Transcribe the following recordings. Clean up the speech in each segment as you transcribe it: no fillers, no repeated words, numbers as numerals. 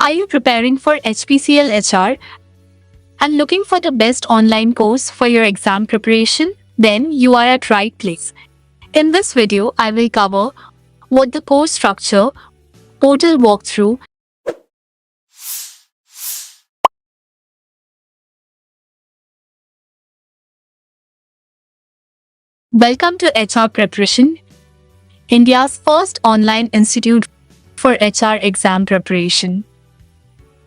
Are you preparing for HPCL HR and looking for the best online course for your exam preparation? Then you are at right place. In this video, I will cover what the course structure, portal walkthrough. Welcome to HR Preparation, India's first online institute for HR exam preparation.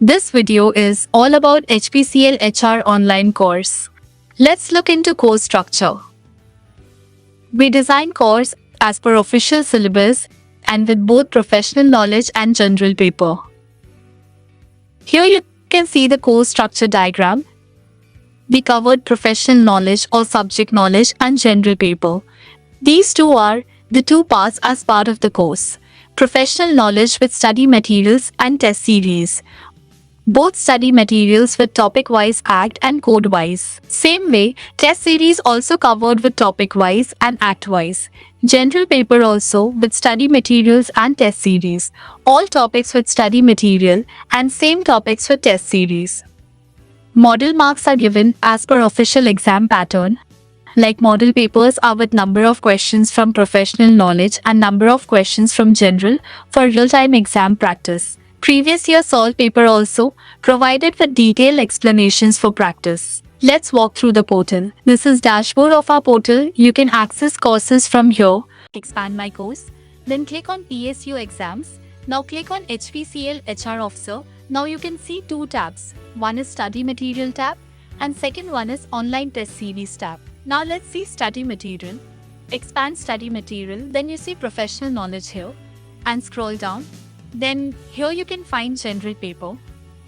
This video is all about HPCL HR online course. Let's look into course structure. We design course as per official syllabus and with both professional knowledge and general paper. Here you can see the course structure diagram. We covered professional knowledge or subject knowledge and general paper. These two are the two parts as part of the course. Professional knowledge with study materials and test series. Both study materials with topic-wise act and code-wise. Same way, test series also covered with topic-wise and act-wise. General paper also with study materials and test series. All topics with study material and same topics with test series. Model marks are given as per official exam pattern. Like model papers are with number of questions from professional knowledge and number of questions from general for real-time exam practice. Previous year solved paper also provided with detailed explanations for practice. Let's walk through the portal. This is dashboard of our portal. You can access courses from here. Expand my course. Then click on PSU exams. Now click on HPCL HR officer. Now you can see two tabs. One is study material tab and second one is online test series tab. Now let's see study material. Expand study material. Then you see professional knowledge here and scroll down. Then here you can find general paper.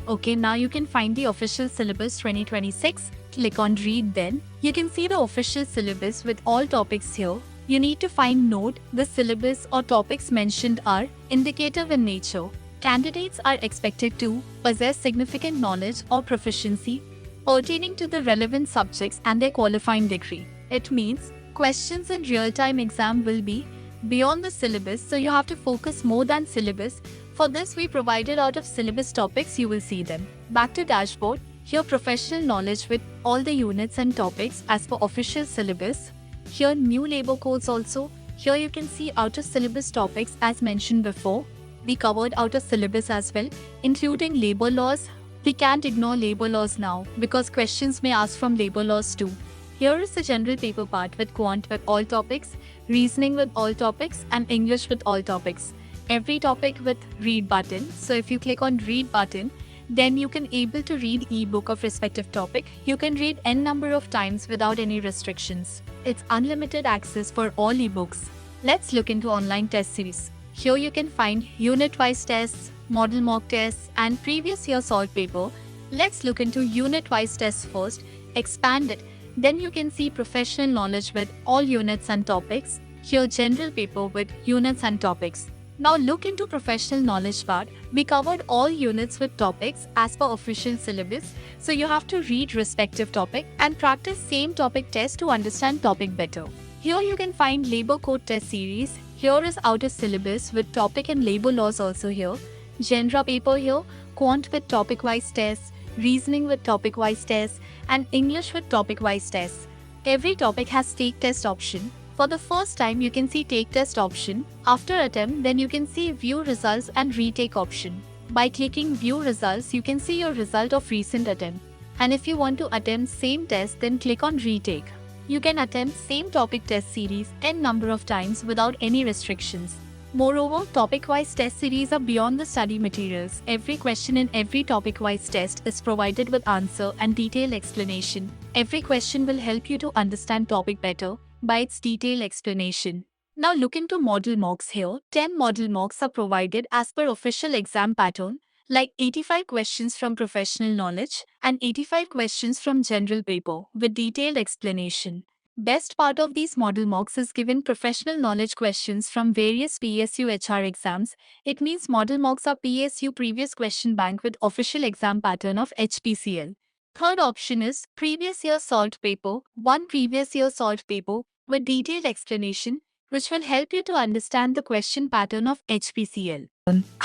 Okay, now you can find the official syllabus 2026. Click on read then. You can see the official syllabus with all topics here. You need to find note the syllabus or topics mentioned are indicative in nature. Candidates are expected to possess significant knowledge or proficiency pertaining to the relevant subjects and their qualifying degree. It means questions in real-time exam will be beyond the syllabus, so you have to focus more than syllabus. For this, we provided out of syllabus topics, you will see them. Back to dashboard. Here professional knowledge with all the units and topics as per official syllabus. Here new labor codes also. Here you can see out of syllabus topics as mentioned before. We covered out of syllabus as well, including labor laws. We can't ignore labor laws now because questions may ask from labor laws too. Here is the general paper part with quant with all topics, reasoning with all topics and English with all topics. Every topic with read button. So if you click on read button, then you can able to read ebook of respective topic. You can read n number of times without any restrictions. It's unlimited access for all ebooks. Let's look into online test series. Here you can find unit-wise tests, model mock tests and previous year solved paper. Let's look into unit-wise tests first. Expand it. Then you can see professional knowledge with all units and topics. Here general paper with units and topics. Now look into professional knowledge part. We covered all units with topics as per official syllabus. So you have to read respective topic and practice same topic test to understand topic better. Here you can find labor code test series. Here is out of syllabus with topic and labor laws also here. Genre paper here, quant with topic wise tests, reasoning with topic wise tests and English with topic wise tests. Every topic has take test option. For the first time you can see take test option. After attempt then you can see view results and retake option. By clicking view results you can see your result of recent attempt. And if you want to attempt same test then click on retake. You can attempt same topic test series n number of times without any restrictions. Moreover, topic-wise test series are beyond the study materials. Every question in every topic-wise test is provided with answer and detailed explanation. Every question will help you to understand topic better by its detailed explanation. Now look into model mocks here. 10 model mocks are provided as per official exam pattern, like 85 questions from professional knowledge and 85 questions from general paper with detailed explanation. Best part of these model mocks is given professional knowledge questions from various PSU HR exams. It means model mocks are PSU previous question bank with official exam pattern of HPCL. Third option is previous year solved paper, one previous year solved paper with detailed explanation which will help you to understand the question pattern of HPCL.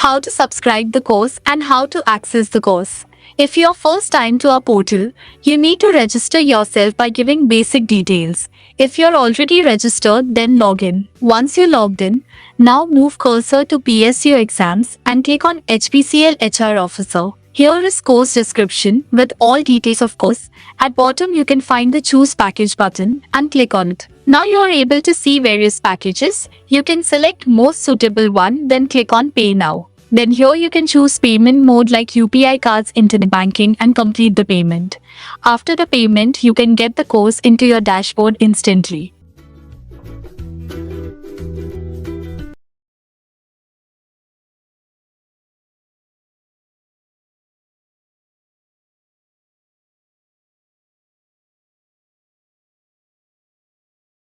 how to subscribe the course and how to access the course. If you're first time to our portal, you need to register yourself by giving basic details. If you're already registered, then log in. Once you logged in, now move cursor to PSU exams and click on HPCL HR officer. Here is course description with all details of course. At bottom you can find the choose package button and click on it. Now you are able to see various packages. You can select most suitable one, then click on pay now. Then here you can choose payment mode like UPI cards, internet banking and complete the payment. After the payment, you can get the course into your dashboard instantly.